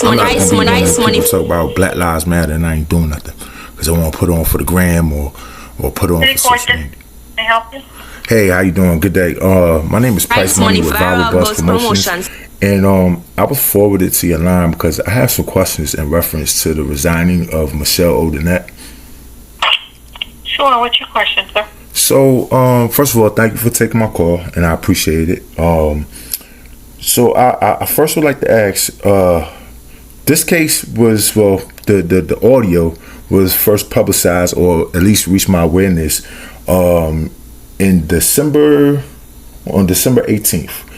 I'm not gonna be one of the people talk about Black Lives Matter and I ain't doing nothing because I want to put on for the gram or put on for social media. Can I help you? Hey, how you doing? Good day. My name is Price Money with Viral Bus Promotions. And I was forwarded to your line because I have some questions in reference to the resigning of Michelle Odinet. Sure. What's your question, sir? So, first of all, thank you for taking my call, and I appreciate it. So I first would like to ask, this case was, well, the audio was first publicized or at least reached my awareness in December 18th.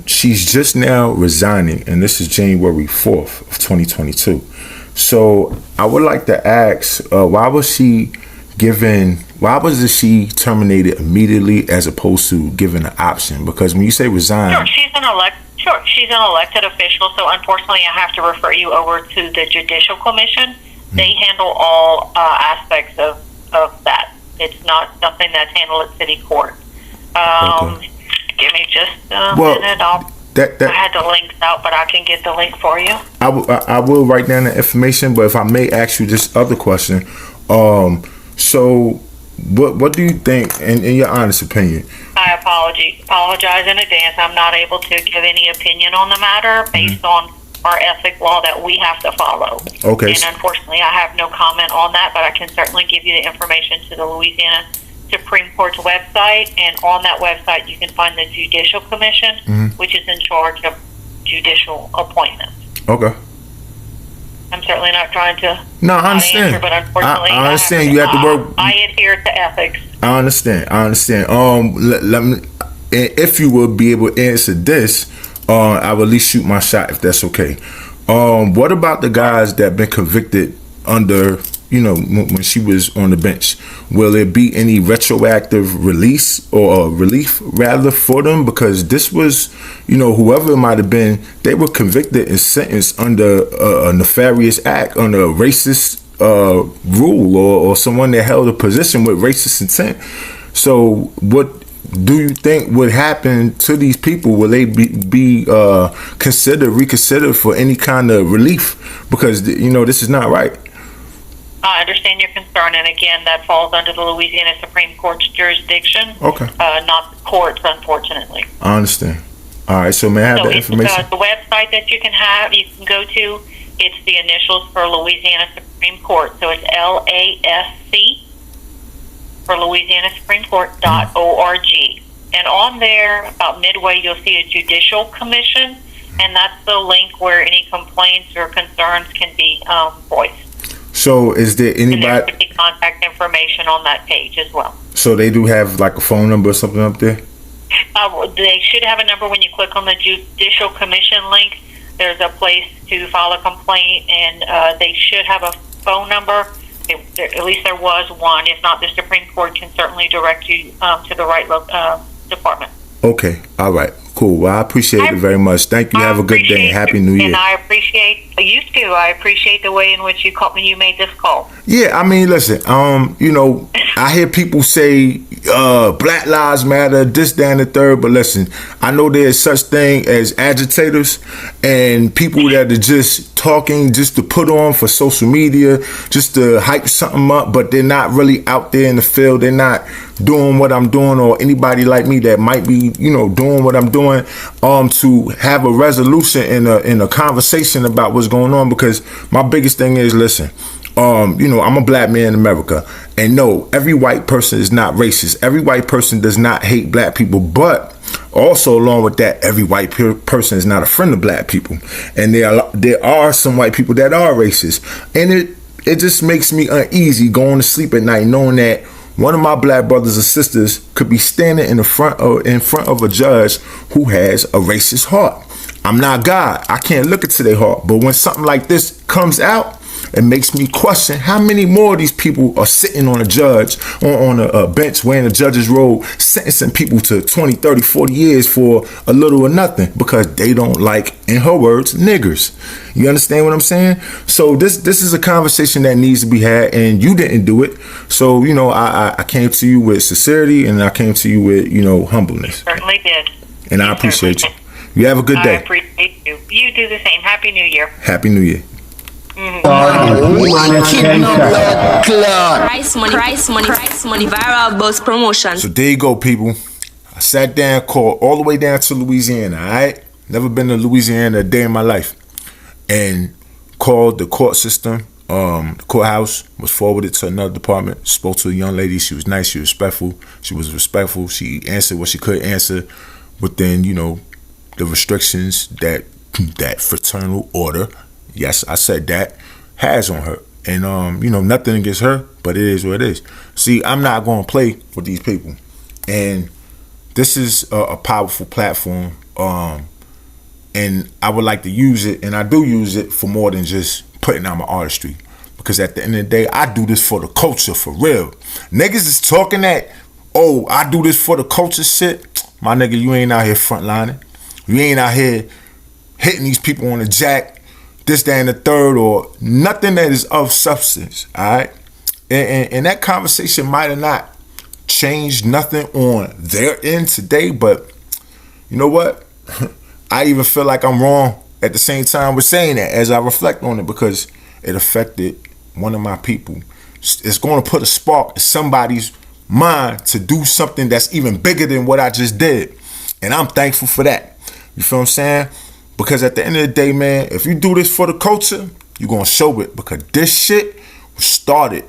She's just now resigning, and this is January 4th of 2022. So I would like to ask, why was she terminated immediately as opposed to given an option? Because when you say resign, she's an elected official, so unfortunately I have to refer you over to the Judicial Commission. They handle all aspects of that. It's not something that's handled at city court. Okay. Give me just a minute. I had the links out, but I can get the link for you. I will write down the information, but if I may ask you this other question, so what do you think, in your honest opinion? I apologize in advance. I'm not able to give any opinion on the matter based on our ethic law that we have to follow. Okay. And unfortunately, I have no comment on that, but I can certainly give you the information to the Louisiana Supreme Court's website, and on that website you can find the Judicial Commission, which is in charge of judicial appointments. Okay. I'm certainly not trying to I understand. answer, but unfortunately I understand. You have to work. I adhere to ethics. I understand. Let me, if you will be able to answer this, I will at least shoot my shot if that's okay. What about the guys that been convicted under, when she was on the bench? Will there be any retroactive release or relief rather for them? Because this was, whoever it might have been, they were convicted and sentenced under a nefarious act, under a racist rule or someone that held a position with racist intent. So what do you think would happen to these people? Will they be reconsidered for any kind of relief? Because, this is not right. I understand your concern, and again, that falls under the Louisiana Supreme Court's jurisdiction. Okay. Not the courts, unfortunately. I understand. All right, so may I have that information? The website that you can go to, it's the initials for Louisiana Supreme Court, so it's LASC for Louisiana Supreme Court.org. And on there, about midway, you'll see a Judicial Commission, and that's the link where any complaints or concerns can be voiced. So is there anybody? And there's contact information on that page as well. So they do have like a phone number or something up there? They should have a number when you click on the Judicial Commission link. There's a place to file a complaint, and they should have a phone number. At least there was one. If not, the Supreme Court can certainly direct you to the right department. Okay. All right. Cool. Well, I appreciate it very much. Thank you. Have a good day. Happy New Year. And I appreciate you too. I appreciate the way in which you made this call. Yeah, I mean, listen. I hear people say Black Lives Matter, this, that, and the third. But listen, I know there's such thing as agitators and people that are just talking just to put on for social media, just to hype something up, but they're not really out there in the field. They're not doing what I'm doing, or anybody like me that might be, doing what I'm doing, to have a resolution in a conversation about what's going on. Because my biggest thing is, listen, I'm a black man in America, and no, every white person is not racist. Every white person does not hate black people, but also along with that, every white person is not a friend of black people, and there are some white people that are racist, and it just makes me uneasy going to sleep at night knowing that one of my black brothers or sisters could be standing in front of a judge who has a racist heart. I'm not God. I can't look into their heart. But when something like this comes out, it makes me question how many more of these people are sitting on a bench wearing a judge's robe, sentencing people to 20, 30, 40 years for a little or nothing because they don't like, in her words, niggers. You understand what I'm saying? So this is a conversation that needs to be had, and you didn't do it. So, I came to you with sincerity, and I came to you with, humbleness. Certainly did. And I appreciate you. You have a good I day. appreciate you. You do the same. Happy New Year. Happy New Year. Price money, viral buzz promotion. So there you go, people. I sat down, called all the way down to Louisiana, all right? Never been to Louisiana a day in my life. And called the court system. The courthouse, was forwarded to another department. Spoke to a young lady. She was nice. She was respectful. She answered what she could answer within, the restrictions that fraternal order, yes, I said that, has on her. And, nothing against her, but it is what it is. See, I'm not going to play with these people. And this is a powerful platform. And I would like to use it, and I do use it for more than just putting out my artistry. Because at the end of the day, I do this for the culture, for real. Niggas is talking that, oh, I do this for the culture shit. My nigga, you ain't out here frontlining. You ain't out here hitting these people on the jack, this, that, and the third, or nothing that is of substance, all right? And that conversation might have not changed nothing on their end today, but you know what? I even feel like I'm wrong at the same time with saying that as I reflect on it, because it affected one of my people. It's going to put a spark in somebody's mind to do something that's even bigger than what I just did. And I'm thankful for that. You feel what I'm saying? Because at the end of the day, man, if you do this for the culture, you're going to show it. Because this shit was started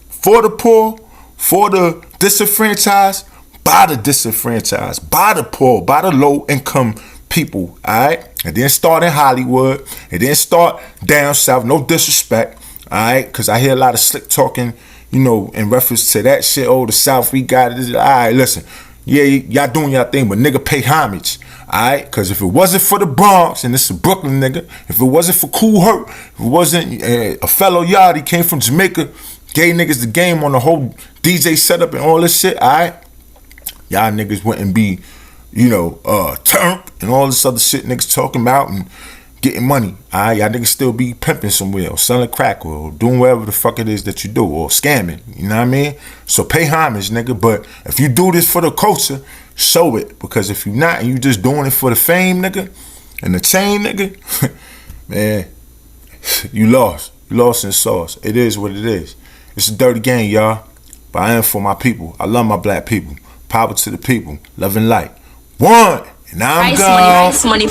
for the poor, for the disenfranchised, by the disenfranchised, by the poor, by the low income people, all right? It didn't start in Hollywood. It didn't start down south. No disrespect, all right? Because I hear a lot of slick talking, in reference to that shit. Oh, the South, we got it. All right, listen. Yeah, y'all doing y'all thing, but nigga, pay homage, all right? Because if it wasn't for the Bronx, and this is a Brooklyn nigga, if it wasn't for Cool Herc, if it wasn't a fellow Yard, he came from Jamaica, gave niggas the game on the whole DJ setup and all this shit, all right? Y'all niggas wouldn't be, turnt and all this other shit niggas talking about and getting money. All right, y'all niggas still be pimping somewhere or selling crack or doing whatever the fuck it is that you do or scamming. You know what I mean? So pay homage, nigga. But if you do this for the culture, show it. Because if you're not and you just doing it for the fame, nigga, and the chain, nigga, man, you lost. You lost in sauce. It is what it is. It's a dirty game, y'all. But I am for my people. I love my black people. Power to the people. Love and light. One. And now I'm gone. Price money.